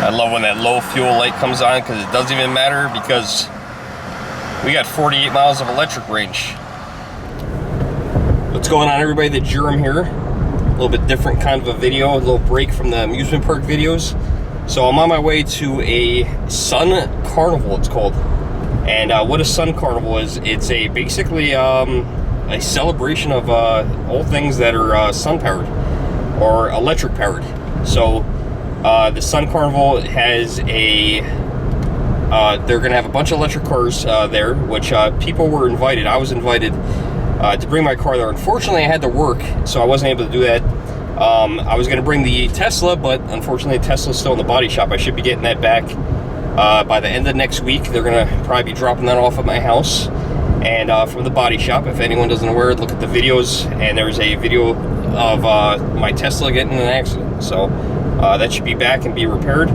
I love when that low fuel light comes on because it doesn't even matter because we got 48 miles of electric range. What's going on, everybody? The Germ here. A little bit different kind of a video, a little break from the amusement park videos. So I'm on my way to a Sun Carnival, it's called. And what a Sun Carnival is, it's basically a celebration of all things that are sun powered or electric powered. So the Sun Carnival has they're gonna have a bunch of electric cars there, which people were invited. I was invited to bring my car there. Unfortunately, I had to work, so I wasn't able to do that. I was gonna bring the Tesla, but unfortunately Tesla's still in the body shop. I should be getting that back by the end of next week. They're gonna probably be dropping that off at my house and from the body shop. If anyone doesn't aware, look at the videos, and there's a video of my Tesla getting in an accident. So that should be back and be repaired.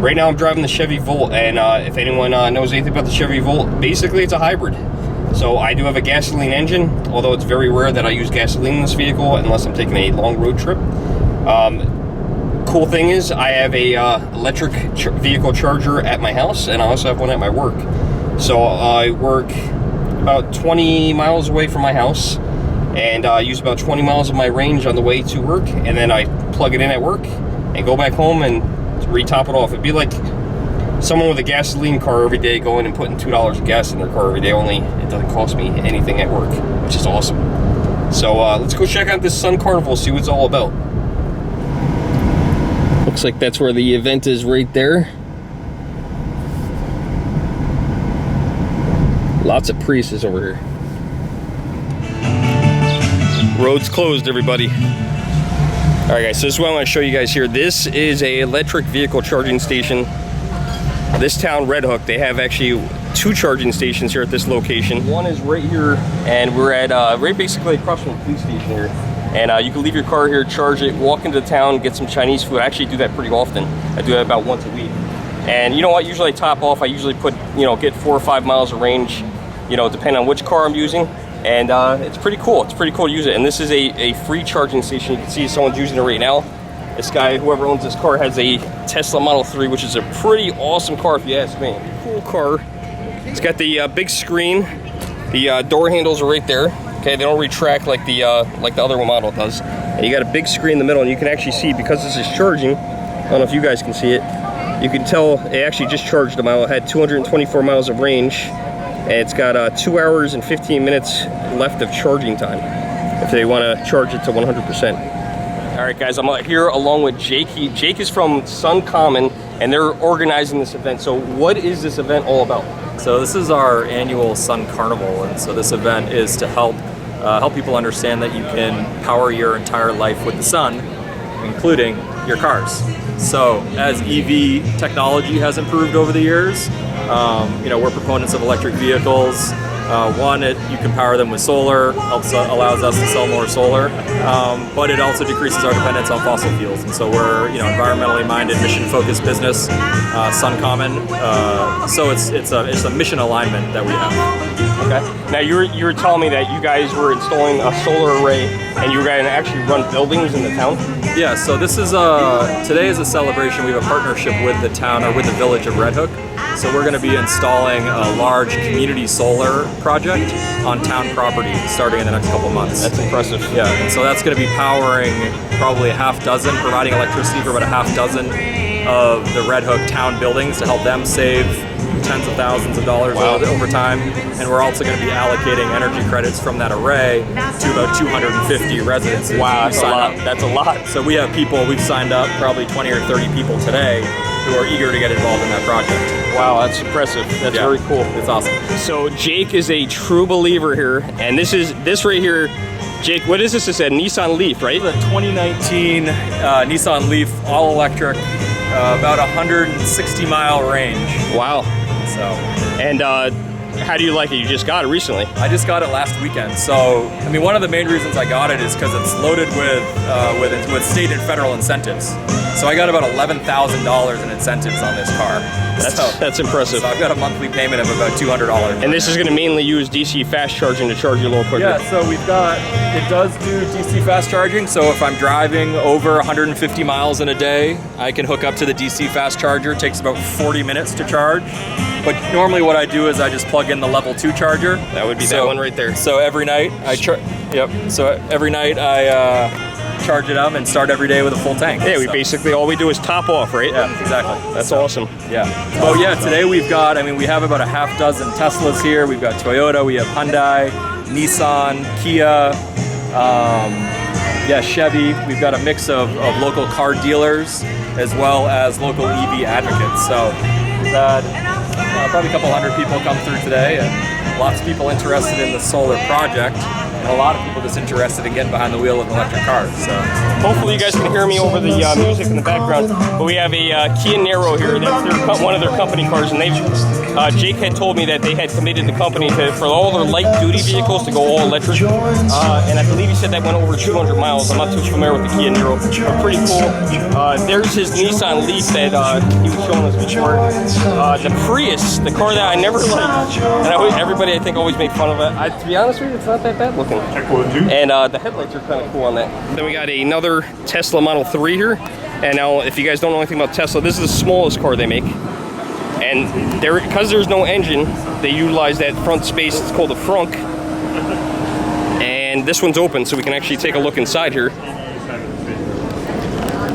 Right now I'm driving the Chevy Volt, and if anyone knows anything about the Chevy Volt, basically it's a hybrid. So I do have a gasoline engine, although it's very rare that I use gasoline in this vehicle unless I'm taking a long road trip. Cool thing is I have a electric vehicle charger at my house, and I also have one at my work. So I work about 20 miles away from my house, and use about 20 miles of my range on the way to work, and then I plug it in at work and go back home and re-top it off. It'd be like someone with a gasoline car every day going and putting $2 of gas in their car every day, only it doesn't cost me anything at work, which is awesome. So let's go check out this Sun Carnival, see what it's all about. Looks like that's where the event is, right there. Lots of Priuses over here. Road's closed, everybody. All right, guys, so this is what I want to show you guys here. This is a electric vehicle charging station. This town, Red Hook, they have actually 2 charging stations here at this location. One is right here, and we're at right basically across from the police station here. And you can leave your car here, charge it, walk into the town, get some Chinese food. I actually do that pretty often. I do that about once a week. And you know what? Usually I top off. I usually put, get 4 or 5 miles of range, depending on which car I'm using. And it's pretty cool. It's pretty cool to use it. And this is a free charging station. You can see someone's using it right now. This guy, whoever owns this car, has a Tesla Model 3, which is a pretty awesome car if you ask me. Cool car. It's got the big screen. The door handles are right there. Okay, they don't retract like the other model does. And you got a big screen in the middle, and you can actually see, because this is charging, I don't know if you guys can see it, you can tell it actually just charged a mile. It had 224 miles of range, and it's got 2 hours and 15 minutes left of charging time if they want to charge it to 100%. All right, guys, I'm here along with Jake. Jake is from Sun Common, and they're organizing this event. So what is this event all about? So this is our annual Sun Carnival, and so this event is to help people understand that you can power your entire life with the sun, including your cars. So as EV technology has improved over the years, we're proponents of electric vehicles. You can power them with solar, allows us to sell more solar, but it also decreases our dependence on fossil fuels. And so we're, environmentally minded, mission-focused business, Sun Common. So it's a mission alignment that we have. Okay. Now you were telling me that you guys were installing a solar array, and you were going to actually run buildings in the town. Yeah. So this is today is a celebration. We have a partnership with the town, or with the village of Red Hook. So we're going to be installing a large community solar project on town property starting in the next couple months. That's impressive. Yeah, and so that's going to be powering probably providing electricity for about a half dozen of the Red Hook town buildings to help them save tens of thousands of dollars over time. And we're also going to be allocating energy credits from that array to about 250 residences. Wow, that's a lot. That's a lot. So we have we've signed up probably 20 or 30 people today who are eager to get involved in that project. Wow, that's impressive. That's very cool. It's awesome. So Jake is a true believer here, and this right here, Jake, what is this? It's a Nissan Leaf, right? The 2019 Nissan Leaf, all electric, about 160 mile range. Wow. So. And How do you like it? You just got it recently. I just got it last weekend. So, I mean, one of the main reasons I got it is because it's loaded with state and federal incentives. So I got about $11,000 in incentives on this car. That's impressive. So I've got a monthly payment of about $200. And this is going to mainly use DC fast charging to charge you a little quicker. Yeah, so it does do DC fast charging. So if I'm driving over 150 miles in a day, I can hook up to the DC fast charger. It takes about 40 minutes to charge. But normally what I do is I just plug in the level 2 charger. That would be that one right there. So every night I charge it up and start every day with a full tank. Yeah, basically all we do is top off, right? Yeah, exactly. That's awesome. Yeah. Oh yeah, today we have about a half dozen Teslas here. We've got Toyota, we have Hyundai, Nissan, Kia, Chevy. We've got a mix of local car dealers as well as local EV advocates. So we've had probably a couple hundred people come through today, and lots of people interested in the solar project. And a lot of people just interested in getting behind the wheel of electric cars. So hopefully you guys can hear me over the music in the background. But we have a Kia Niro here. That's one of their company cars, and Jake had told me that they had committed the company for all their light duty vehicles to go all electric. And I believe he said that went over 200 miles. I'm not too familiar with the Kia Niro, but pretty cool. There's his Nissan Leaf that he was showing us before. The Prius, the car that I never liked, and everybody I think always made fun of it. To be honest with you, it's not that bad looking. And the headlights are kind of cool on that. Then we got another Tesla Model 3 here. And now, if you guys don't know anything about Tesla, this is the smallest car they make. And because there's no engine, they utilize that front space. It's called the frunk. And this one's open, so we can actually take a look inside here.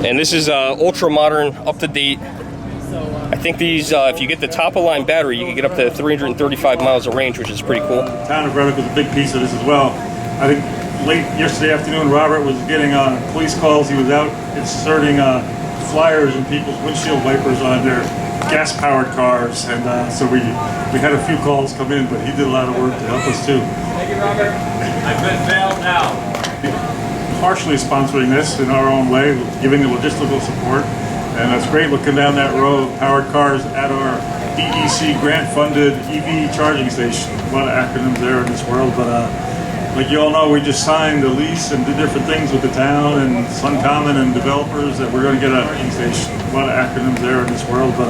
And this is ultra modern, up to date. I think these, if you get the top of line battery, you can get up to 335 miles of range, which is pretty cool. Town of Reddick was a big piece of this as well. I think late yesterday afternoon, Robert was getting police calls. He was out inserting flyers in people's windshield wipers on their gas-powered cars, and so we had a few calls come in, but he did a lot of work to help us too. Thank you, Robert. I've been bailed now. Partially sponsoring this in our own way, giving the logistical support. And that's great looking down that row of powered cars at our DEC grant-funded EV charging station. A lot of acronyms there in this world, but like you all know, we just signed a lease and did different things with the town and SunCommon and developers that we're going to get a charging station. A lot of acronyms there in this world, but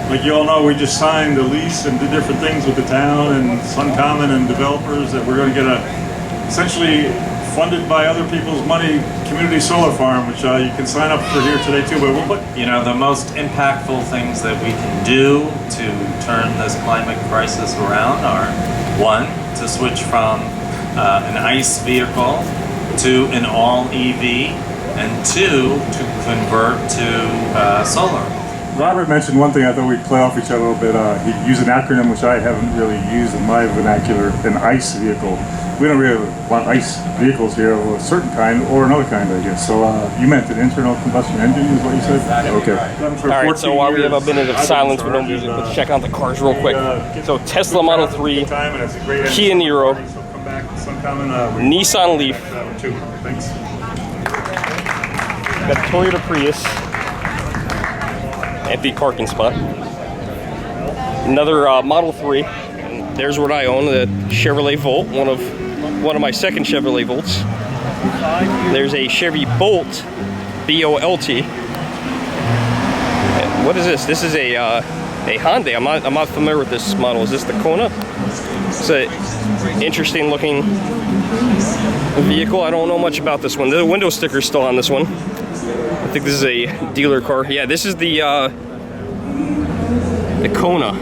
like you all know, we just signed a lease and did different things with the town and SunCommon and developers that we're going to get essentially funded by other people's money, community solar farm, which you can sign up for here today too. But we'll put, the most impactful things that we can do to turn this climate crisis around are, one, to switch from an ICE vehicle to an all EV, and two, to convert to solar. Robert mentioned one thing I thought we'd play off each other a little bit. He used an acronym which I haven't really used in my vernacular, an ICE vehicle. We don't really want ICE vehicles here of a certain kind or another kind, I guess. So you meant an internal combustion engine is what you said? Okay. All right, so while we have a minute of silence with no music, let's check out the cars real quick. So Tesla Model 3, Kia Niro, Nissan Leaf, Thanks. got Toyota Prius, empty parking spot. Another Model 3. And there's what I own, the Chevrolet Volt, one of my second Chevrolet Volts. There's a Chevy Bolt, B-O-L-T. What is this? This is a Hyundai. I'm not familiar with this model. Is this the Kona? It's an interesting looking vehicle. I don't know much about this one. The window sticker's still on this one. I think this is a dealer car. Yeah, this is the Kona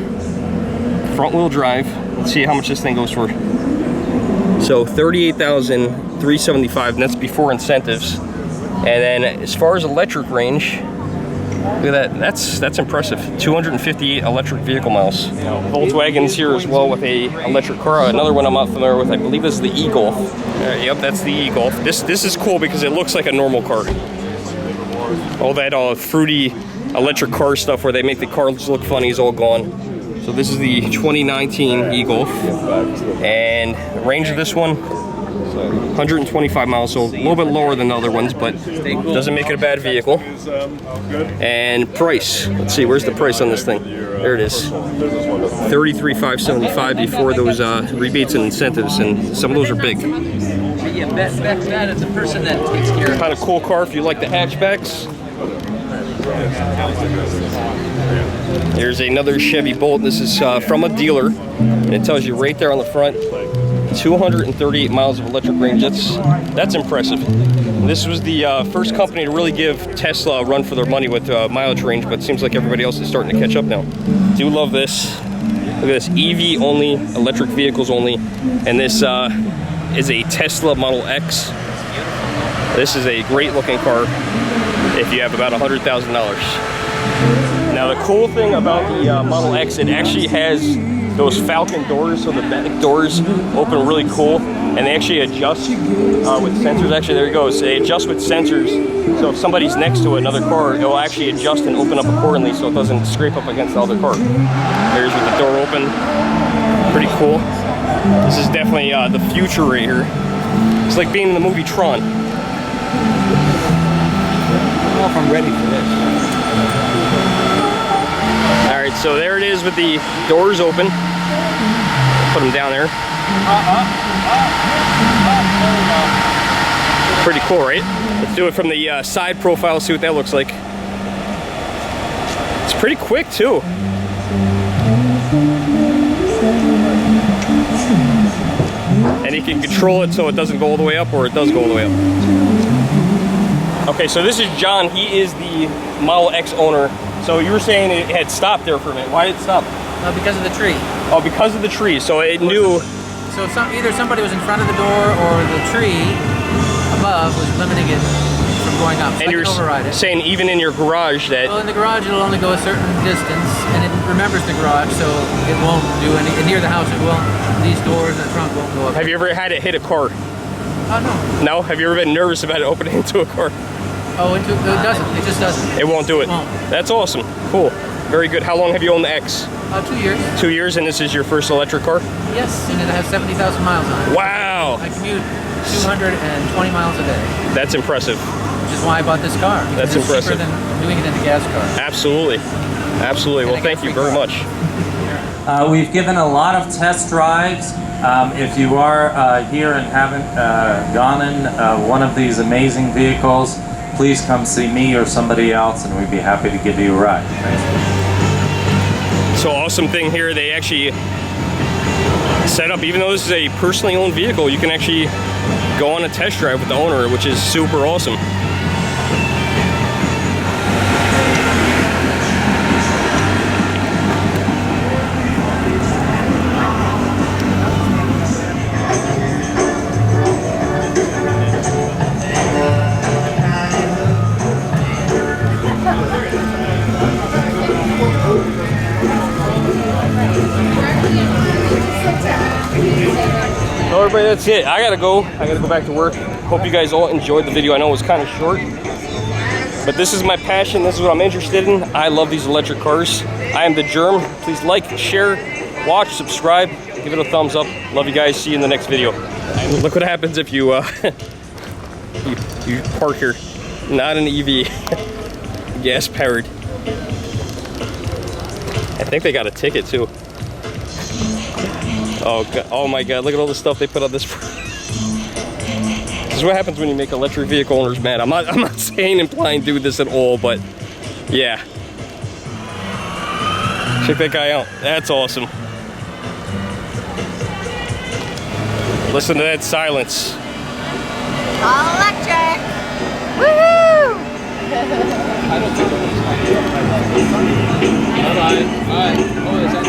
front wheel drive. Let's see how much this thing goes for. So $38,375, and that's before incentives. And then as far as electric range, look at that. That's impressive. 258 electric vehicle miles. Volkswagen's here as well with a electric car. Another one I'm not familiar with. I believe this is the e-Golf. Yep, that's the e-Golf. This is cool because it looks like a normal car. All that fruity electric car stuff where they make the cars look funny is all gone. So this is the 2019 e-Golf, and the range of this one, So 125 miles, so a little bit lower than the other ones, but doesn't make it a bad vehicle. And price, let's see, where's the price on this thing? There it is, $33,575 before those rebates and incentives, and some of those are big. Yeah, that is the person that takes care of. Kind of cool car if you like the hatchbacks. Here's another Chevy Bolt. This is from a dealer, and it tells you right there on the front, 238 miles of electric range. That's impressive. This was the first company to really give Tesla a run for their money with mileage range, but it seems like everybody else is starting to catch up now. Do love this. Look at this, EV only, electric vehicles only, and this is a Tesla Model X. This is a great looking car if you have about $100,000. Now the cool thing about the Model X, it actually has those Falcon doors, so the back doors open really cool, and they actually adjust with sensors. Actually, there it goes. They adjust with sensors, so if somebody's next to another car, it will actually adjust and open up accordingly, so it doesn't scrape up against the other car. There's with the door open. Pretty cool. This is definitely the future right here. It's like being in the movie Tron. I don't know if I'm ready for this. Alright, so there it is with the doors open. Put them down there. Pretty cool, right? Let's do it from the side profile, see what that looks like. It's pretty quick too. And you can control it so it doesn't go all the way up, or it does go all the way up. Okay, so this is John. He is the Model X owner. So you were saying it had stopped there for a minute. Why did it stop? Because of the tree. Oh, because of the tree. So it knew. So either somebody was in front of the door or the tree above was limiting it from going up. So and you're override it. saying even in your garage that. Well, in the garage it'll only go a certain distance, and it remembers the garage, so it won't do any. And near the house it won't. These doors and the trunk won't go up. Have you ever had it hit a car? Oh no. No? Have you ever been nervous about it opening into a car? Oh, it doesn't. It just doesn't. It won't do it. It won't. That's awesome. Cool. Very good. How long have you owned the X? 2 years. 2 years, and this is your first electric car? Yes, and it has 70,000 miles on it. Wow. I commute 220 miles a day. That's impressive. Which is why I bought this car. That's it's impressive. cheaper than doing it in a gas car. Absolutely. Absolutely. Well, thank you very much. We've given a lot of test drives. If you are here and haven't gone in one of these amazing vehicles, please come see me or somebody else, and we'd be happy to give you a ride. So awesome thing here, they actually set up, even though this is a personally owned vehicle, you can actually go on a test drive with the owner, which is super awesome. So everybody, that's it. I gotta go back to work. Hope you guys all enjoyed the video. I know it was kind of short, but this is my passion. This is what I'm interested in. I love these electric cars. I am the Germ. Please like, share, watch, subscribe, give it a thumbs up. Love you guys. See you in the next video. Look what happens if you you park here. Not an EV, gas powered. I think they got a ticket too. Oh God. Oh my God, look at all the stuff they put on this. This is what happens when you make electric vehicle owners mad. I'm not saying implying do this at all, but yeah. Check that guy out. That's awesome. Listen to that silence. All electric. Woohoo! I don't think it was. Bye-bye. Bye. Oh, is that